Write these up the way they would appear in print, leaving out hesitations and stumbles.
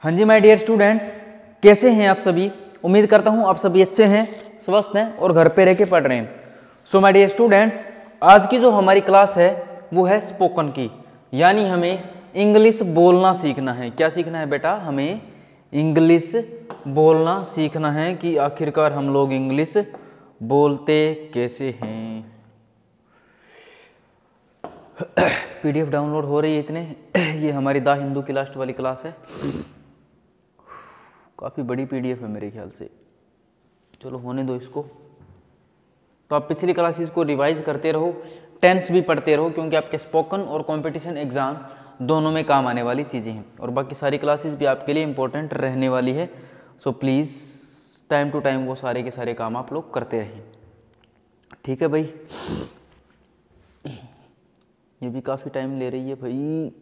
हाँ जी my dear students, कैसे हैं आप सभी। उम्मीद करता हूँ आप सभी अच्छे हैं, स्वस्थ हैं और घर पे रह के पढ़ रहे हैं। सो माय डियर स्टूडेंट्स, आज की जो हमारी क्लास है वो है स्पोकन की, यानी हमें इंग्लिश बोलना सीखना है। क्या सीखना है बेटा? हमें इंग्लिश बोलना सीखना है कि आखिरकार हम लोग इंग्लिश बोलते कैसे हैं। पीडीएफ डाउनलोड हो रही है इतने। ये हमारी द हिंदू की लास्ट वाली क्लास है। काफ़ी बड़ी पीडीएफ है मेरे ख्याल से। चलो होने दो इसको। तो आप पिछली क्लासेस को रिवाइज करते रहो, टेंस भी पढ़ते रहो, क्योंकि आपके स्पोकन और कंपटीशन एग्जाम दोनों में काम आने वाली चीज़ें हैं और बाकी सारी क्लासेस भी आपके लिए इंपॉर्टेंट रहने वाली है। So please time to time वो सारे के सारे काम आप लोग करते रहें। ठीक है भाई। ये भी काफ़ी टाइम ले रही है भाई।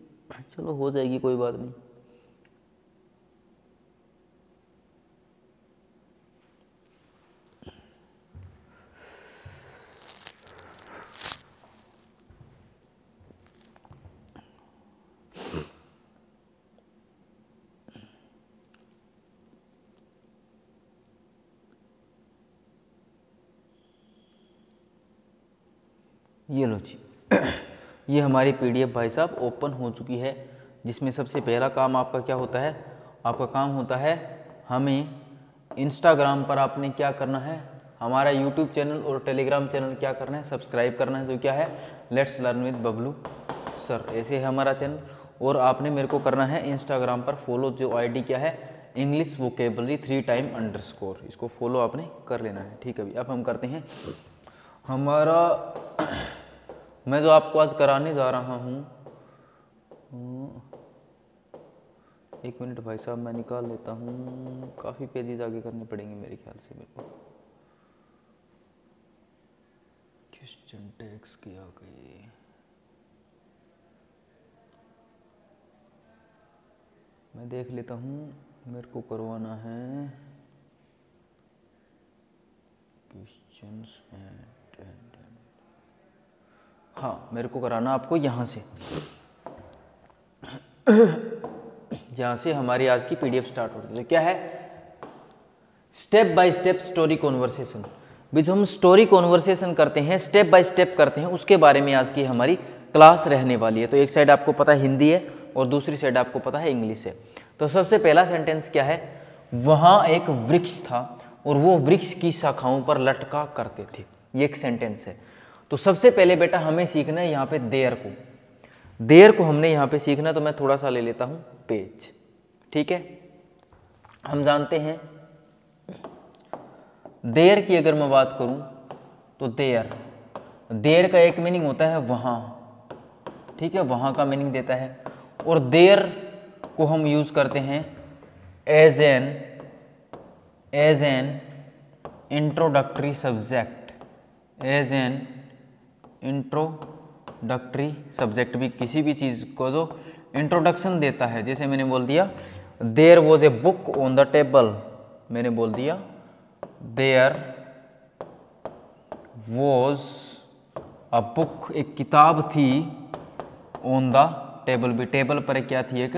चलो हो जाएगी, कोई बात नहीं। ये लो जी। ये हमारी पीडीएफ भाई साहब ओपन हो चुकी है, जिसमें सबसे पहला काम आपका क्या होता है? आपका काम होता है हमें इंस्टाग्राम पर आपने क्या करना है, हमारा यूट्यूब चैनल और टेलीग्राम चैनल क्या करना है, सब्सक्राइब करना है, जो क्या है let's learn with Bablu sir, ऐसे है हमारा चैनल। और आपने मेरे को करना है इंस्टाग्राम पर फॉलो, जो आईडी क्या है इंग्लिश वोकेबलरी 3 इसको फॉलो आपने कर लेना है। ठीक है भाई। अब हम करते हैं हमारा मैं जो आपको आज कराने जा रहा हूँ। एक मिनट भाई साहब, मैं निकाल लेता हूँ। काफ़ी पेजेस आगे करने पड़ेंगे मेरे ख्याल से मेरे को। क्वेश्चन टैग्स के आ गए। मैं देख लेता हूँ, मेरे को करवाना है क्वेश्चंस एंड हाँ, मेरे को कराना आपको यहाँ से, जहाँ से हमारी आज की पीडीएफ स्टार्ट होती है। तो क्या है? Step by step story conversation. भी जो हम स्टोरी कॉन्वर्सेशन करते हैं, स्टेप बाय स्टेप करते हैं, उसके बारे में आज की हमारी क्लास रहने वाली है। तो एक साइड आपको पता है हिंदी है और दूसरी साइड आपको पता है इंग्लिश है। तो सबसे पहला सेंटेंस क्या है? वहाँ एक वृक्ष था और वो वृक्ष की शाखाओं पर लटका करते थे। ये एक सेंटेंस है। तो सबसे पहले बेटा हमें सीखना है यहाँ पे देयर को हमने यहाँ पे सीखना। तो मैं थोड़ा सा ले लेता हूँ पेज। ठीक है। हम जानते हैं देयर की अगर मैं बात करूँ तो देयर का एक मीनिंग होता है वहाँ। ठीक है, वहाँ का मीनिंग देता है। और देयर को हम यूज करते हैं as an introductory subject, as an introductory subject. भी किसी भी चीज़ को जो इंट्रोडक्शन देता है, जैसे मैंने बोल दिया there was a book on the table, मैंने बोल दिया देयर वॉज अ बुक, एक किताब थी, ऑन द टेबल, भी टेबल पर क्या थी? एक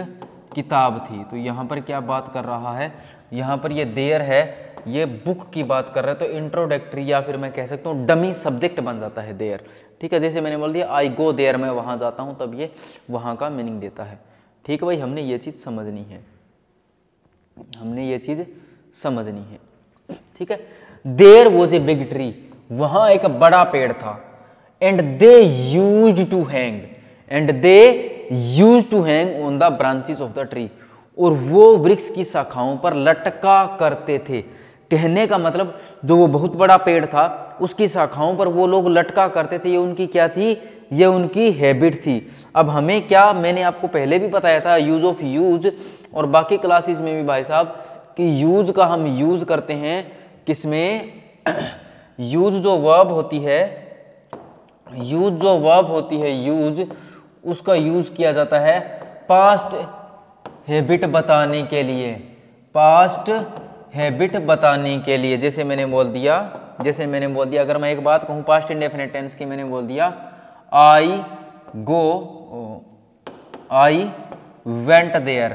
किताब थी। तो यहाँ पर क्या बात कर रहा है? यहाँ पर ये देयर है, ये बुक की बात कर रहा है। तो इंट्रोडक्टरी या फिर मैं कह सकता हूँ डमी सब्जेक्ट बन जाता है देयर। ठीक है, जैसे मैंने बोल दिया आई गो देयर, मैं वहाँ जाता हूँ, तब ये वहाँ का मीनिंग देता है। ठीक है भाई, हमने ये चीज़ समझनी है, ठीक है। There was a big tree, वहाँ एक बड़ा पेड़ था। And they used to hang on the branches of the tree, और वो वृक्ष की शाखाओं पर लटका करते थे। कहने का मतलब जो वो बहुत बड़ा पेड़ था उसकी शाखाओं पर वो लोग लटका करते थे। ये उनकी क्या थी? ये उनकी हैबिट थी। अब हमें क्या, मैंने आपको पहले भी बताया था यूज ऑफ यूज, और बाकी क्लासेस में भी भाई साहब कि यूज का हम यूज करते हैं किसमें? यूज जो वर्ब होती है, यूज उसका यूज किया जाता है पास्ट हैबिट बताने के लिए, जैसे मैंने बोल दिया अगर मैं एक बात कहूँ पास्ट इंडेफिनिट टेंस की, मैंने बोल दिया आई वेंट देयर,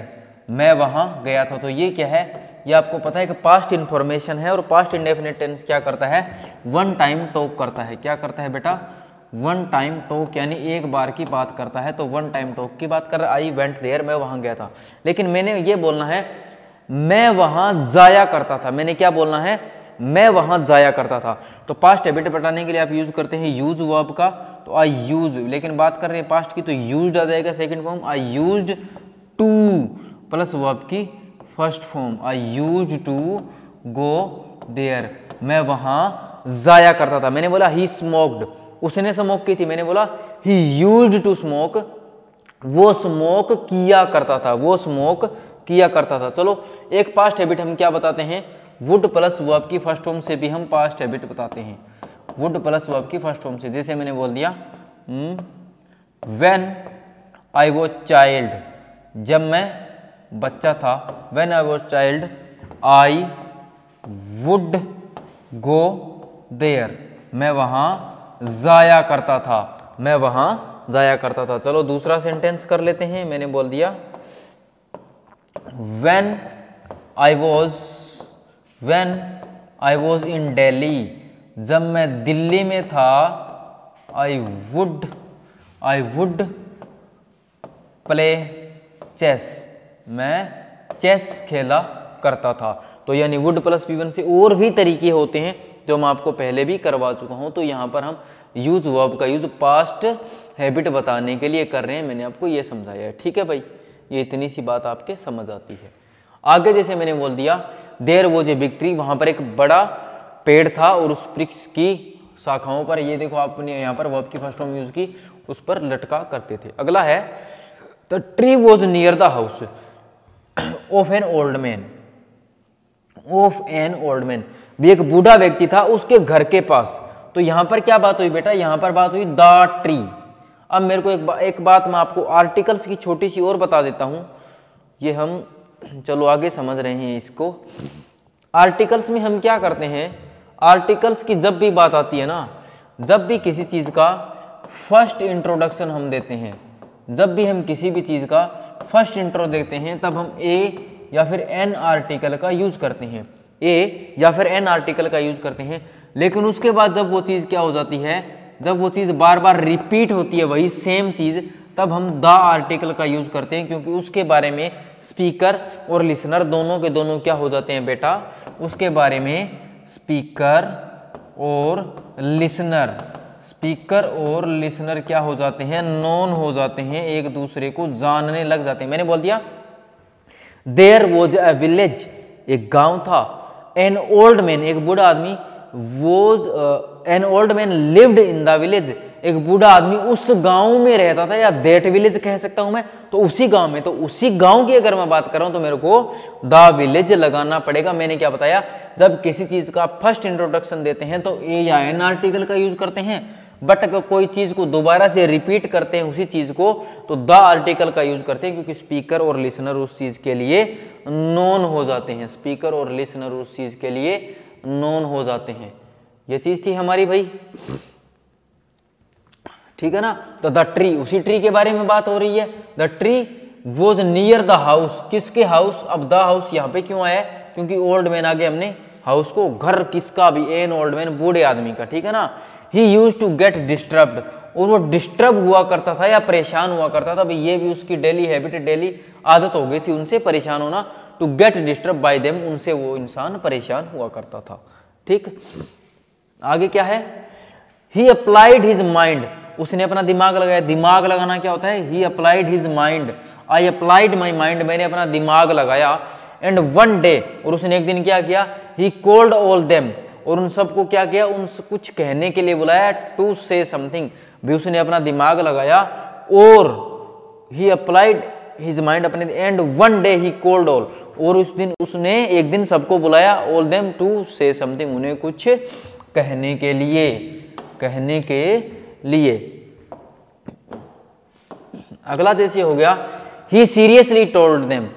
मैं वहां गया था। तो ये क्या है, ये आपको पता है कि पास्ट इंफॉर्मेशन है, और पास्ट इंडेफिनिट टेंस क्या करता है, वन टाइम टॉक करता है। क्या करता है बेटा, वन टाइम टॉक, यानी एक बार की बात करता है। तो वन टाइम टॉक की बात कर रहा है, आई वेंट देयर, मैं वहां गया था। लेकिन मैंने ये बोलना है मैं वहां जाया करता था। मैंने क्या बोलना है, मैं वहां जाया करता था। तो पास्ट हैबिट बताने के लिए आप यूज करते हैं यूज वर्ब का, तो आई यूज। लेकिन बात कर रहे हैं पास्ट की, तो यूज्ड आ जाएगा second form, I used to plus verb की first form, I used to go there, मैं वहां जाया करता था। मैंने बोला ही स्मोक्ड, उसने स्मोक की थी। मैंने बोला ही यूज्ड टू स्मोक, वो स्मोक किया करता था, वो स्मोक किया करता था। चलो एक पास्ट हैबिट हम क्या बताते हैं, वुड प्लस वर्ब की फर्स्ट फॉर्म से भी हम पास्ट हैबिट बताते हैं, वुड प्लस वर्ब की फर्स्ट फॉर्म से। जैसे मैंने बोल दिया व्हेन आई वाज चाइल्ड, जब मैं बच्चा था, when I was child I would go there, मैं वहां जाया करता था, मैं वहां जाया करता था। चलो दूसरा सेंटेंस कर लेते हैं। मैंने बोल दिया when I was in Delhi, जब मैं दिल्ली में था, आई वुड प्ले चेस, मैं चेस खेला करता था। तो यानी वुड प्लस V1 से और भी तरीके होते हैं जो मैं आपको पहले भी करवा चुका हूं। तो यहाँ पर हम यूज वर्ब का यूज पास्ट हैबिट बताने के लिए कर रहे हैं। मैंने आपको ये समझाया है, ठीक है भाई, ये इतनी सी बात आपके समझ आती है। आगे जैसे मैंने बोल दिया there was a big tree, वहां पर एक बड़ा पेड़ था और उस वृक्ष की शाखाओं पर, ये देखो आपने यहाँ पर वर्ब की फर्स्ट फॉर्म यूज की, उस पर लटका करते थे। अगला है the tree was near the house of an old man, of an old man, भी एक बूढ़ा व्यक्ति था उसके घर के पास। तो यहां पर क्या बात हुई बेटा, यहां पर बात हुई द ट्री। अब मेरे को एक बात मैं आपको आर्टिकल्स की छोटी सी और बता देता हूं, ये हम चलो आगे समझ रहे हैं इसको। आर्टिकल्स में हम क्या करते हैं, आर्टिकल्स की जब भी बात आती है ना, जब भी किसी चीज का फर्स्ट इंट्रोडक्शन हम देते हैं, जब भी हम किसी भी चीज का फर्स्ट इंट्रो देते हैं, तब हम ए या फिर एन आर्टिकल का यूज करते हैं, ए या फिर एन आर्टिकल का यूज करते हैं। लेकिन उसके बाद जब वो चीज क्या हो जाती है, जब वो चीज बार बार रिपीट होती है वही सेम चीज, तब हम द आर्टिकल का यूज करते हैं, क्योंकि उसके बारे में स्पीकर और लिसनर दोनों के दोनों क्या हो जाते हैं बेटा, उसके बारे में स्पीकर और लिसनर क्या हो जाते हैं, नोन हो जाते हैं, एक दूसरे को जानने लग जाते हैं। मैंने बोल दिया देयर वॉज अ विलेज, एक गांव था, एन ओल्ड मैन, एक बूढ़ा आदमी, an old man lived in the village, एक बूढ़ा आदमी उस गांव में रहता था, या दैट विलेज कह सकता हूं मैं, तो उसी गांव में। तो उसी गांव की अगर मैं बात कर रहा हूं तो मेरे को द विलेज लगाना पड़ेगा। मैंने क्या बताया, जब किसी चीज का फर्स्ट इंट्रोडक्शन देते हैं तो ए या एन आर्टिकल का यूज करते हैं, बट अगर कोई चीज को दोबारा से रिपीट करते हैं उसी चीज को, तो द आर्टिकल का यूज करते हैं, क्योंकि स्पीकर और लिसनर उस चीज के लिए नोन हो जाते हैं, स्पीकर और लिसनर उस चीज के लिए नोन हो जाते हैं। ये चीज थी हमारी भाई, ठीक है ना। तो द ट्री, उसी ट्री के बारे में बात हो रही है। The tree was near the house, किसके हाउस, अब द हाउस यहाँ पे क्यों आया, क्योंकि ओल्ड मैन आगे हमने हाउस को, घर किसका भी, एन ओल्ड मैन, बूढ़े आदमी का, ठीक है ना। ही यूज टू गेट डिस्टर्ब्ड, और वो डिस्टर्ब हुआ करता था या परेशान हुआ करता था, भाई ये भी उसकी डेली हैबिट, डेली आदत हो गई थी उनसे परेशान होना। To get disturb by them, उनसे वो इंसान परेशान हुआ करता था, ठीक। आगे क्या है, ही अप्लाइड हिज माइंड, उसने अपना दिमाग लगाया। दिमाग लगाना क्या होता है, he applied his mind, I applied my mind, मैंने अपना दिमाग लगाया। एंड वन डे, और उसने एक दिन क्या किया, ही कॉल्ड ऑल देम, और उन सबको क्या किया, उनसे कुछ कहने के लिए बुलाया। टू से समथिंग, भी उसने अपना दिमाग लगाया, और ही अप्लाइड हिज माइंड अपने, and one day he called all, और उस दिन उसने एक दिन सबको बुलाया, all them to say something, उन्हें कुछ कहने के लिए। अगला जैसे हो गया, ही सीरियसली टोल्ड देम,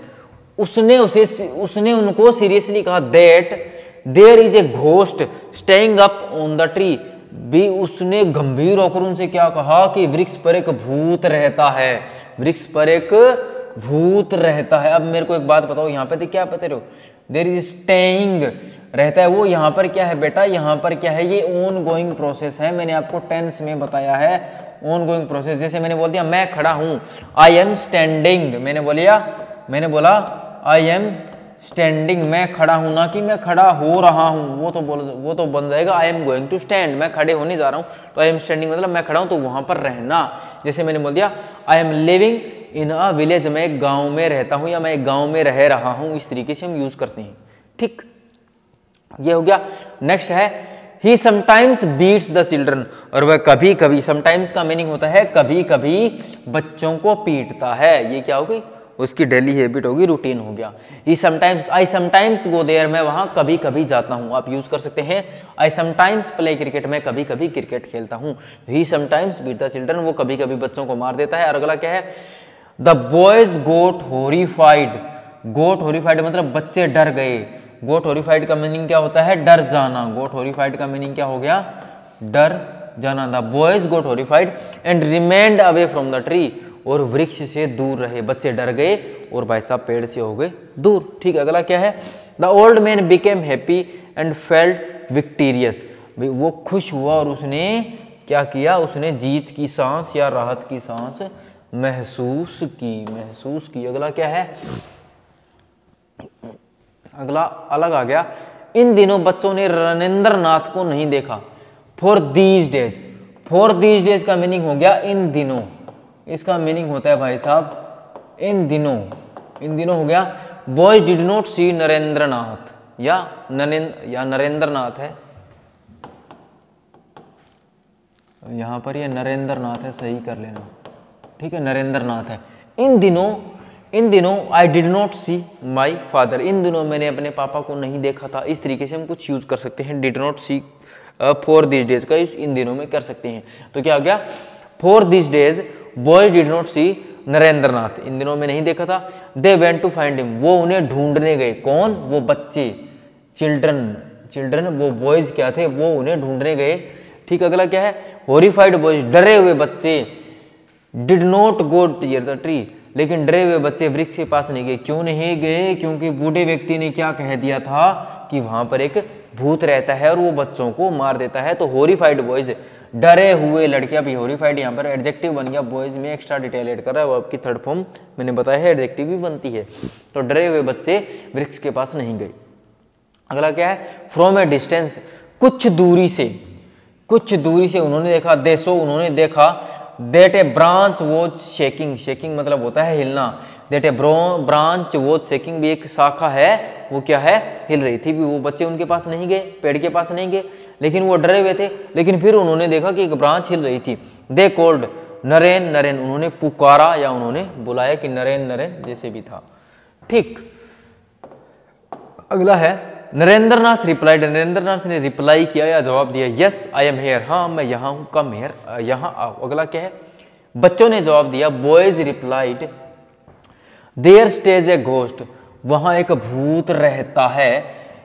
उसने उनको सीरियसली कहा, that there is a ghost staying up on the tree, भी उसने गंभीर होकर उनसे क्या कहा कि वृक्ष पर एक भूत रहता है, वृक्ष पर एक भूत रहता है। अब मेरे को एक बात बताओ, यहाँ पे क्या बता रहे हो, देयर इज स्टेइंग रहता है, वो यहाँ पर क्या है बेटा, यहाँ पर क्या है, ये ऑन गोइंग प्रोसेस है। मैंने आपको टेंस में बताया है ऑन गोइंग प्रोसेस। जैसे मैंने बोल दिया मैं खड़ा हूँ, आई एम स्टैंडिंग, मैंने बोला आई एम स्टैंडिंग, मैं खड़ा हूं, ना कि मैं खड़ा हो रहा हूं। वो तो बन जाएगा I am going to stand, मैं खड़े होने जा रहा हूं, तो आई एम स्टैंडिंग मतलब मैं खड़ा हूं, तो वहां पर रहना। जैसे मैंने बोल दिया I am living in a village, मैं एक गांव में रहता हूं या मैं एक गांव में रह रहा हूं, इस तरीके से हम यूज करते हैं। ठीक, ये हो गया। नेक्स्ट है he sometimes beats the children, और वह कभी कभी, समटाइम्स का मीनिंग होता है कभी कभी बच्चों को पीटता है। ये क्या हो गई, उसकी डेली हैबिट होगी, रूटीन हो गया। He sometimes, I sometimes go there, मैं वहां कभी कभी जाता हूं। आप यूज कर सकते हैं आई समटाइम्स प्ले क्रिकेट, मैं कभी कभी क्रिकेट खेलता हूं। He sometimes beat the children, वो कभी कभी बच्चों को मार देता है। और अगला क्या है, the boys got horrified, got horrified मतलब बच्चे डर गए। गोट हॉरिफाइड का मीनिंग क्या होता है, डर जाना। गोट हॉरिफाइड का मीनिंग क्या हो गया, डर जाना। The boys got horrified and remained away from the tree, और वृक्ष से दूर रहे, बच्चे डर गए और भाई साहब पेड़ से हो गए दूर। ठीक है, अगला क्या है, the old man became happy and felt victorious, वो खुश हुआ और उसने क्या किया, उसने जीत की सांस या राहत की सांस महसूस की। अगला क्या है, अगला अलग आ गया, इन दिनों बच्चों ने रणेंद्र नाथ को नहीं देखा। For these days, for these days का मीनिंग हो गया इन दिनों, इसका मीनिंग होता है भाई साहब इन दिनों, इन दिनों हो गया। Boys did not see Narendra नाथ, या नरेंद्र नाथ है, यहां पर ये नरेंद्र नाथ है, सही कर लेना। ठीक है, नरेंद्र नाथ है। इन दिनों I did not see my father, इन दिनों मैंने अपने पापा को नहीं देखा था। इस तरीके से हम कुछ यूज कर सकते हैं। Did not see for this days का इन दिनों में कर सकते हैं। तो क्या हो गया, for this days boys did not see Narendra Nath, इन दिनों में नहीं देखा था। They went to find him, वो उन्हें ढूंढने गए। कौन, वो बच्चे, चिल्ड्रन, वो बॉयज क्या थे, वो उन्हें ढूंढने गए। ठीक, अगला क्या है, हॉरिफाइड बॉयज, डरे हुए बच्चे, did not go near the tree, लेकिन डरे हुए बच्चे वृक्ष के पास नहीं गए। क्यों नहीं गए, क्योंकि बूढ़े व्यक्ति ने क्या कह दिया था कि वहां पर एक भूत रहता है और वो बच्चों को मार देता है। तो हॉरिफाइड बॉयज, डरे हुए लड़कियां, भी हॉरिफाइड यहाँ पर एडजेक्टिव बन गया, बॉयज में एक्स्ट्रा डिटेल ऐड कर रहा है, वो आपकी थर्ड फॉर्म मैंने बताया है, एडजेक्टिव भी बनती है। तो डरे हुए बच्चे वृक्ष के पास नहीं गए। अगला क्या है, फ्रॉम ए डिस्टेंस, कुछ दूरी से उन्होंने देखा, उन्होंने देखा, that A branch was shaking, shaking मतलब होता है हिलना। That A branch was shaking, भी एक शाखा है, वो क्या है, हिल रही थी। भी वो बच्चे उनके पास नहीं गए, पेड़ के पास नहीं गए, लेकिन वो डरे हुए थे। लेकिन फिर उन्होंने देखा कि एक ब्रांच हिल रही थी। दे कॉल्ड नरेन, उन्होंने पुकारा या उन्होंने बुलाया कि नरेन, जैसे भी था। ठीक, अगला है नरेंद्र नाथ रिप्लाइड, नरेंद्र नाथ ने रिप्लाई किया या जवाब दिया, यस आई एम हेयर, हाँ मैं यहाँ हूँ, कम हेयर, यहाँ आओ। अगला क्या है, बच्चों ने जवाब दिया, boys replied there stays a ghost, वहां एक भूत रहता है।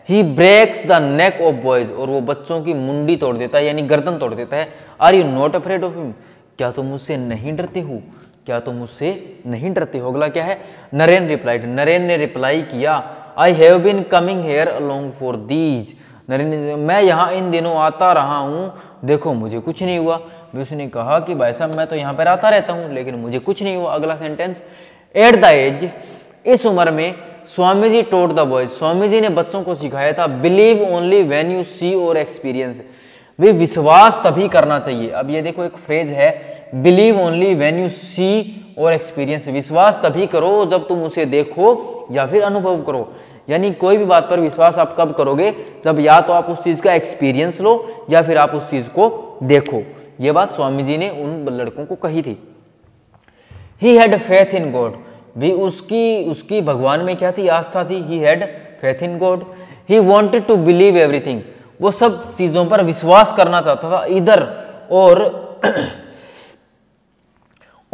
He breaks the neck of boys, और वो बच्चों की मुंडी तोड़ देता है, यानी गर्दन तोड़ देता है। Are you not afraid of him, क्या तुम मुझसे नहीं डरते हो, क्या तुम मुझसे नहीं डरते हो। अगला क्या है, नरेन रिप्लाइड, नरेन ने रिप्लाई किया, I have been coming here along for these, Naren, मैं यहाँ इन दिनों आता रहा हूँ, देखो मुझे कुछ नहीं हुआ। उसने कहा कि भाई साहब मैं तो यहाँ पर आता रहता हूँ, लेकिन मुझे कुछ नहीं हुआ। अगला सेंटेंस, एट द एज, इस उम्र में, स्वामी जी टोट द बॉयज, स्वामी जी ने बच्चों को सिखाया था, believe only when you see और एक्सपीरियंस, वे विश्वास तभी करना चाहिए। अब ये देखो एक फ्रेज है, believe only when you see और एक्सपीरियंस, विश्वास तभी करो जब तुम उसे देखो या फिर अनुभव करो। यानी कोई भी बात पर विश्वास आप कब करोगे, जब या तो आप उस चीज का एक्सपीरियंस लो या फिर आप उस चीज को देखो। ये बात स्वामी जी ने उन लड़कों को कही थी। He had faith in God, भी उसकी भगवान में क्या थी, आस्था थी। He had faith in God, he wanted to believe everything, वो सब चीजों पर विश्वास करना चाहता था, इधर और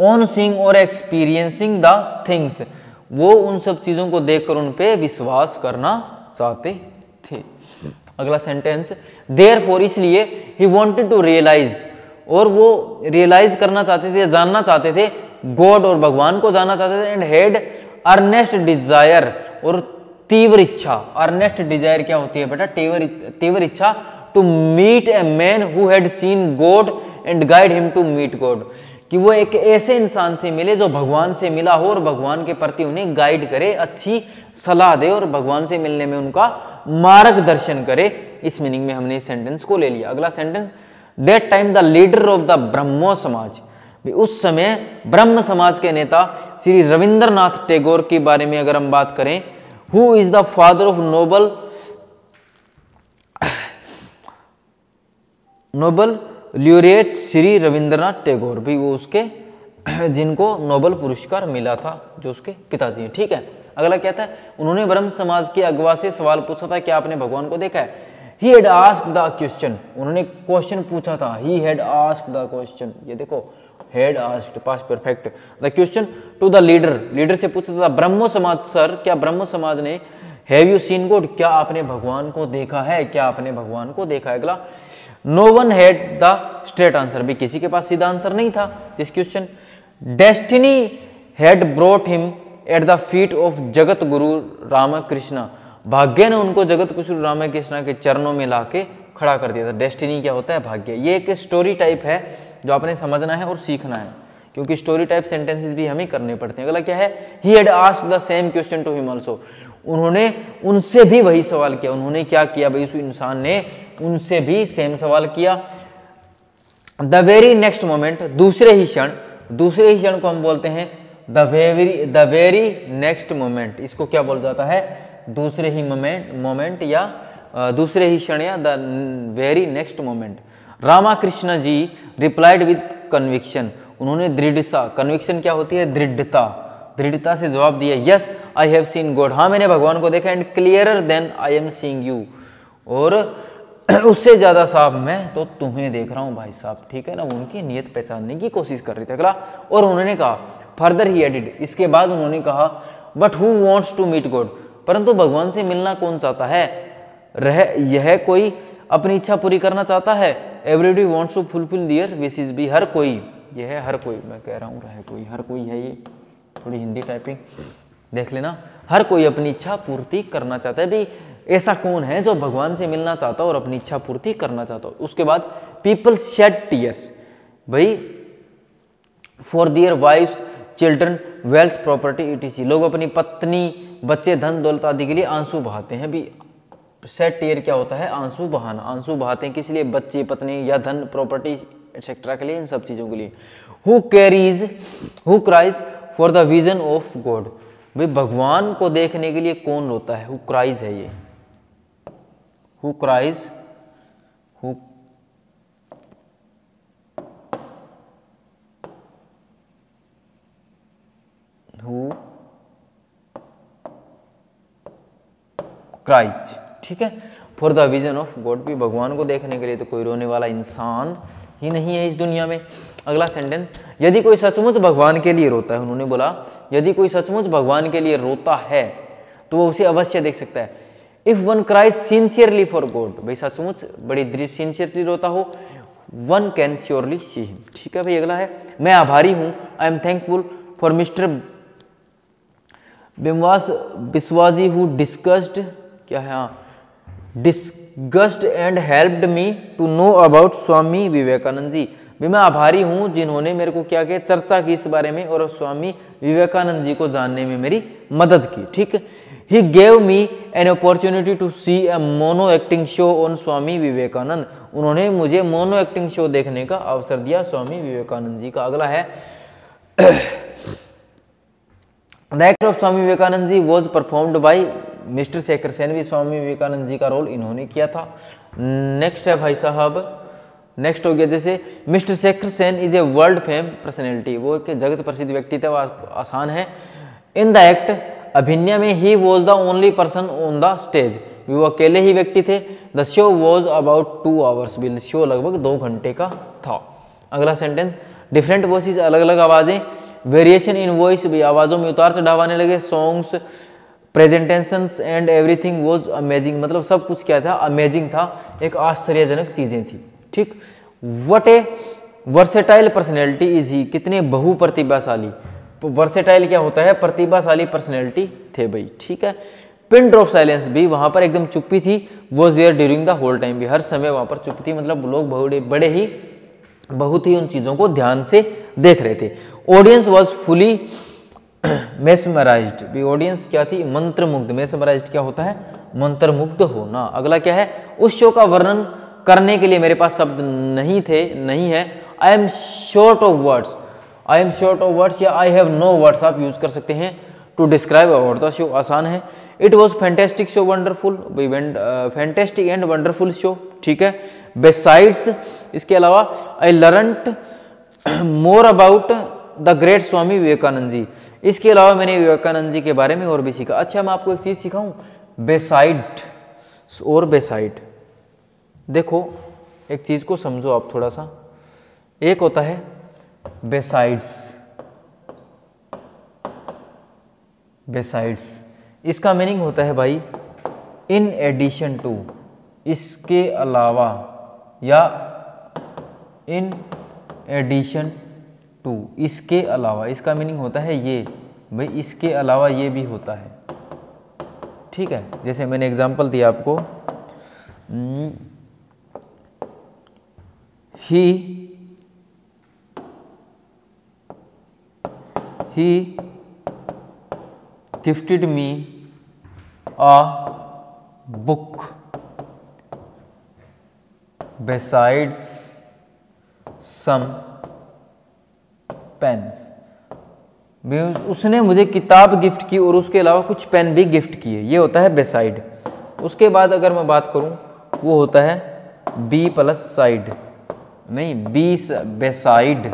ऑन सीइंग और एक्सपीरियंसिंग द थिंग्स, वो उन सब चीजों को देखकर उन पे विश्वास करना चाहते थे। अगला सेंटेंस, देयरफॉर, इसलिए, ही वांटेड टू रियलाइज, और वो रियलाइज करना चाहते थे, जानना चाहते थे, गॉड और भगवान को जानना चाहते थे, एंड हैड अर्नेस्ट डिजायर और तीव्र इच्छा। अर्नेस्ट डिजायर क्या होती है बेटा? तीव्र इच्छा to meet a man who had seen God and guide him to meet God, कि वो एक ऐसे इंसान से मिले जो भगवान से मिला हो और भगवान के प्रति उन्हें गाइड करे, अच्छी सलाह दे और भगवान से मिलने में उनका मार्गदर्शन करे। इस मीनिंग में हमने इस सेंटेंस को ले लिया। अगला sentence, that time the leader of the Brahmo Samaj, उस समय ब्रह्म समाज के नेता श्री रविंद्रनाथ टैगोर के बारे में अगर हम बात करें, who is the father of Nobel laureate Shri Rabindranath Tagore, भी वो उसके जिनको नोबल पुरस्कार मिला था, जो उसके पिताजी हैं। ठीक है, अगला क्या था? उन्होंने ब्रह्म समाज के अगवा से सवाल पूछा था, क्या आपने भगवान को देखा है? He had asked the question, उन्होंने क्वेश्चन पूछा था। He had asked the question, ये देखो had asked past perfect, the question to the leader, leader से पूछा था ब्रह्मो समाज, सर क्या ब्रह्म समाज ने हैव यू सीन गॉड, क्या आपने भगवान को देखा है? क्या आपने भगवान को देखा है? अगला, no one had the straight answer, भी किसी के पास सीधा आंसर नहीं था this question. Destiny had brought him at the feet of Jagat Guru Ramakrishna, भाग्य ने उनको जगत गुरु रामकृष्ण के चरणों में लाके खड़ा कर दिया था। डेस्टिनी क्या होता है? भाग्य। ये एक स्टोरी टाइप है जो आपने समझना है और सीखना है, क्योंकि स्टोरी टाइप सेंटेंसेस भी हमें करने पड़ते हैं। अगला क्या है? He had asked the same question to him also, उन्होंने उनसे भी वही सवाल किया। उन्होंने क्या किया भाई? उस इंसान ने उनसे भी सेम सवाल किया। द वेरी नेक्स्ट मोमेंट, दूसरे ही क्षण को हम बोलते हैं द वेरी नेक्स्ट मोमेंट। इसको क्या बोला जाता है? दूसरे ही मोमेंट या दूसरे ही क्षण या the very next moment. Ramakrishna ji replied with conviction, उन्होंने दृढ़ता, कन्विक्शन क्या होती है? दृढ़ता से जवाब दिया, yes I have seen God, हाँ मैंने भगवान को देखा, and clearer than I am seeing you, और उससे ज्यादा साफ मैं तो तुम्हें देख रहा हूं भाई साहब। ठीक है ना, उनकी नीयत पहचानने की कोशिश कर रहे थे। अगला, और उन्होंने कहा, फर्दर ही एडिड, इसके बाद उन्होंने कहा, but who wants to meet God, परंतु भगवान से मिलना कौन चाहता है? यह कोई अपनी इच्छा पूरी करना चाहता है। Everybody wants to fulfil their wishes, भी हर कोई, यह है हर कोई, मैं कह रहा हूँ रह कोई, हर कोई है, ये थोड़ी हिंदी टाइपिंग देख लेना। हर कोई अपनी इच्छा पूर्ति करना चाहता है। भी ऐसा कौन है जो भगवान से मिलना चाहता हो और अपनी इच्छा पूर्ति करना चाहता हो? उसके बाद, पीपल शेड टीयर्स, भाई for their wifes children wealth property etc, लोग अपनी पत्नी बच्चे धन दौलत आदि के लिए आंसू बहाते हैं। भी शेड टीयर क्या होता है? आंसू बहाना। आंसू बहाते हैं किस लिए? बच्चे, पत्नी या धन, प्रॉपर्टी एक्सेट्रा के लिए, इन सब चीजों के लिए। Who cries for the vision of God, भाई भगवान को देखने के लिए कौन रोता है? हु क्राइज है ये, हु क्राइज, हु क्राइज, ठीक है, for the vision of God, भी भगवान को देखने के लिए तो कोई रोने वाला इंसान ही नहीं है इस दुनिया में। अगला सेंटेंस, यदि कोई सचमुच भगवान के लिए रोता है, उन्होंने बोला यदि कोई सचमुच भगवान के लिए रोता है तो वो उसे अवश्य देख सकता है। If one cries sincerely for God, भाई सचमुच बड़ी दृढ़ सिंसियरली रोता हो, one can surely see him. ठीक है भाई, अगला है, मैं आभारी हूं, I am thankful for mister Bimwas Biswaji who discussed, क्या है, discussed and helped me to know about Swami Vivekananda ji, भी मैं आभारी हूं जिन्होंने मेरे को क्या किया, चर्चा की इस बारे में और स्वामी विवेकानंद जी को जानने में मेरी मदद की। ठीक है, he gave me an opportunity to see a mono acting show on Swami Vivekananda, उन्होंने मुझे मोनो एक्टिंग शो देखने का अवसर दिया स्वामी विवेकानंद जी का। अगला है, the act of Swami Vivekananda ji was performed by mister Shekhar Sen, भी स्वामी विवेकानंद जी का रोल इन्होंने किया था। नेक्स्ट है भाई साहब, नेक्स्ट हो गया जैसे mister Shekhar Sen is a world fame personality, वो एक जगत प्रसिद्ध व्यक्ति थे, वो आसान है। इन द एक्ट अभिनय में he was the only person on the stage, वो अकेले ही व्यक्ति थे। The show was about 2 hours, bill show लगभग 2 घंटे का था। अगला सेंटेंस, डिफरेंट वॉइसेस, अलग अलग आवाजें, वेरिएशन इन वॉइस, भी आवाजों में उतार चढ़ाव आने लगे, songs, presentations and everything was amazing, मतलब सब कुछ क्या था, अमेजिंग था, एक आश्चर्यजनक चीजें थी। ठीक, what A versatile personality is he, कितने बहु प्रतिभाशाली। वर्सेटाइल क्या होता है, प्रतिभाशाली पर्सनैलिटी थे भाई, ठीक है। पिन ड्रॉप साइलेंस भी, वहां पर एकदम चुप्पी थी। Was there during the whole time भी, हर समय वहां पर चुप थी, मतलब लोग बहुत ही उन चीजों को ध्यान से देख रहे थे। ऑडियंस वॉज फुली मेस्मराइज्ड भी, ऑडियंस क्या थी, मंत्रमुग्ध। मेस्मराइज्ड क्या होता है, मंत्रमुग्ध होना। अगला क्या है, उस शो का वर्णन करने के लिए मेरे पास शब्द नहीं है। I am short of words, I am short of words या आई हैव नो वर्ड्स आप यूज कर सकते हैं to describe about the show, आसान है। It was fantastic show wonderful, fantastic and wonderful show, ठीक है। बिसाइड्स, इसके अलावा I learned more about the great Swami Vivekananda ji, इसके अलावा मैंने विवेकानंद जी के बारे में और भी सीखा। अच्छा, मैं आपको एक चीज सिखाऊं, बेसाइड और बेसाइड, देखो एक चीज को समझो आप थोड़ा सा। एक होता है बेसाइड्स, बेसाइड्स इसका मीनिंग होता है भाई इन एडिशन टू, इसके अलावा, या इन एडिशन टू, इसके अलावा। इसका मीनिंग होता है ये भाई, इसके अलावा ये भी होता है, ठीक है। जैसे मैंने एग्जांपल दिया आपको, he gifted me a book besides some pens, उसने मुझे किताब गिफ्ट की और उसके अलावा कुछ पेन भी गिफ्ट किए, ये होता है बेसाइड। उसके बाद अगर मैं बात करूं, वो होता है बी प्लस साइड, नहीं बी बेसाइड,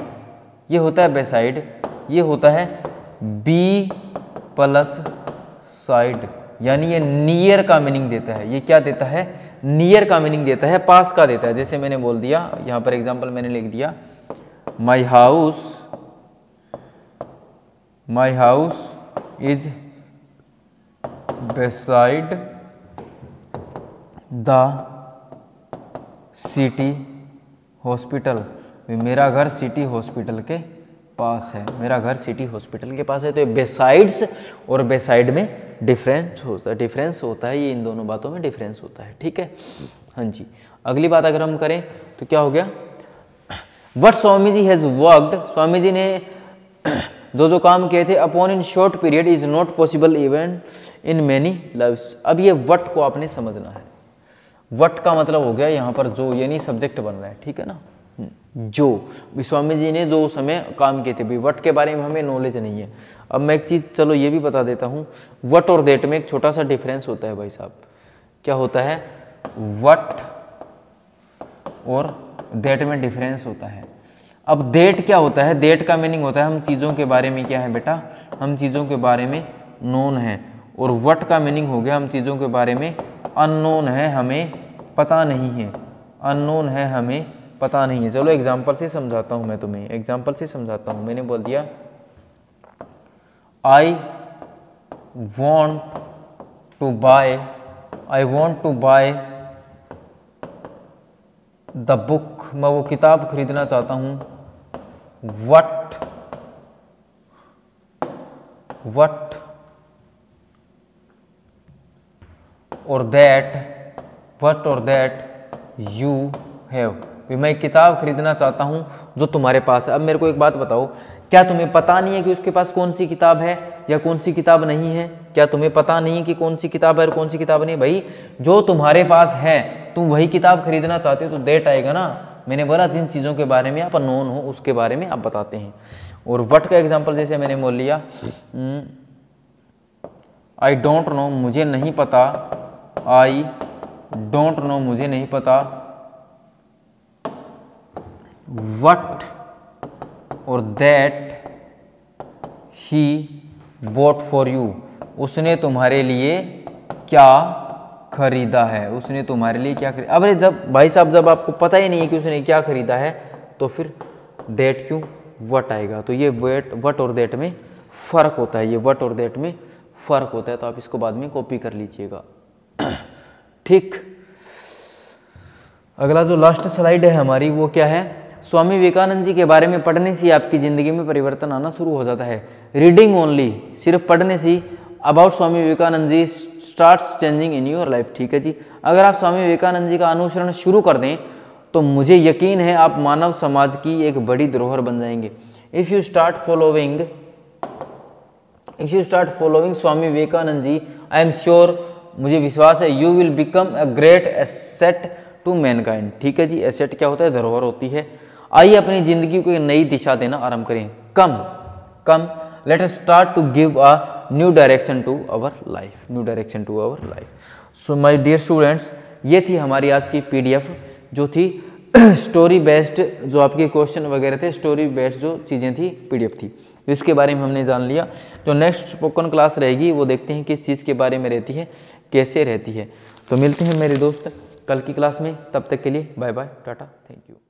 ये होता है बेसाइड, ये होता है बी प्लस साइड, यानी ये नियर का मीनिंग देता है। ये क्या देता है, नियर का मीनिंग देता है, पास का देता है। जैसे मैंने बोल दिया, यहां पर एग्जांपल मैंने लिख दिया, my house is beside the city hospital, मेरा घर सिटी हॉस्पिटल के पास है, मेरा घर सिटी हॉस्पिटल के पास है। तो ये बेसाइड्स और बेसाइड में डिफरेंस होता है, ये इन दोनों बातों में डिफरेंस होता है, ठीक है। हाँ जी, अगली बात अगर हम करें तो क्या हो गया, what Swami ji has worked, Swami ji ने जो काम किए थे, upon in short period is not possible even in many lives. अब ये वट को आपने समझना है, वट का मतलब हो गया यहाँ पर जो, यानी सब्जेक्ट बन रहा है, ठीक है ना। जो स्वामी जी ने जो समय काम किए थे, भाई वट के बारे में हमें नॉलेज नहीं है। अब मैं एक चीज़ चलो ये भी बता देता हूँ, वट और देट में एक छोटा सा डिफरेंस होता है भाई साहब। क्या होता है, वट और देट में डिफरेंस होता है। अब देट क्या होता है, देट का मीनिंग होता है हम चीज़ों के बारे में क्या है बेटा, हम चीज़ों के बारे में नोन है, और वट का मीनिंग हो गया हम चीज़ों के बारे में अननोन है, हमें पता नहीं है, अननोन है, हमें पता नहीं है। चलो एग्जाम्पल से समझाता हूँ, मैं तुम्हें एग्जाम्पल से समझाता हूँ। मैंने बोल दिया I want to buy the book, मैं वो किताब खरीदना चाहता हूँ। वट और दैट यू हैव, मैं किताब खरीदना चाहता हूं जो तुम्हारे पास है। अब मेरे को एक बात बताओ, क्या तुम्हें पता नहीं है कि उसके पास कौन सी किताब है या कौन सी किताब नहीं है? क्या तुम्हें पता नहीं है कि कौन सी किताब है और कौन सी किताब नहीं? भाई जो तुम्हारे पास है तुम वही किताब खरीदना चाहते हो तो दैट आएगा ना। मैंने बोला जिन चीज़ों के बारे में आप नोन हो उसके बारे में आप बताते हैं। और वट का एग्जाम्पल जैसे मैंने बोल लिया, आई डोंट नो, मुझे नहीं पता, आई डोंट नो, मुझे नहीं पता, वट और that he bought for you, उसने तुम्हारे लिए क्या खरीदा है, उसने तुम्हारे लिए क्या खरीदा। अब जब भाई साहब जब आपको पता ही नहीं है कि उसने क्या खरीदा है तो फिर दैट क्यों, वट आएगा। तो ये वट और दैट में फ़र्क होता है, ये वट और दैट में फ़र्क होता है। तो आप इसको बाद में कॉपी कर लीजिएगा। ठीक, अगला जो लास्ट स्लाइड है हमारी वो क्या है, स्वामी विवेकानंद जी के बारे में पढ़ने से ही आपकी ज़िंदगी में परिवर्तन आना शुरू हो जाता है। रीडिंग ओनली, सिर्फ पढ़ने से ही about Swami Vivekananda ji starts changing in your life. ठीक है जी, अगर आप स्वामी विवेकानंद जी का अनुसरण शुरू कर दें तो मुझे यकीन है आप मानव समाज की एक बड़ी धरोहर बन जाएंगे। If you start following Swami Vivekananda ji, I am sure, मुझे विश्वास है, you will become a great asset to mankind. ठीक है जी, एसेट क्या होता है? धरोहर होती है। आइए अपनी जिंदगी को एक नई दिशा देना आरंभ करें। Come let us start to give a new direction to our life. So my dear students, ये थी हमारी आज की पीडीएफ जो थी स्टोरी बेस्ड, जो आपके क्वेश्चन वगैरह थे, स्टोरी बेस्ड जो चीज़ें थी पीडीएफ थी, इसके बारे में हमने जान लिया। जो नेक्स्ट स्पोकन क्लास रहेगी वो देखते हैं किस चीज़ के बारे में रहती है, कैसे रहती है। तो मिलते हैं मेरे दोस्त कल की क्लास में, तब तक के लिए बाय बाय, टाटा, थैंक यू।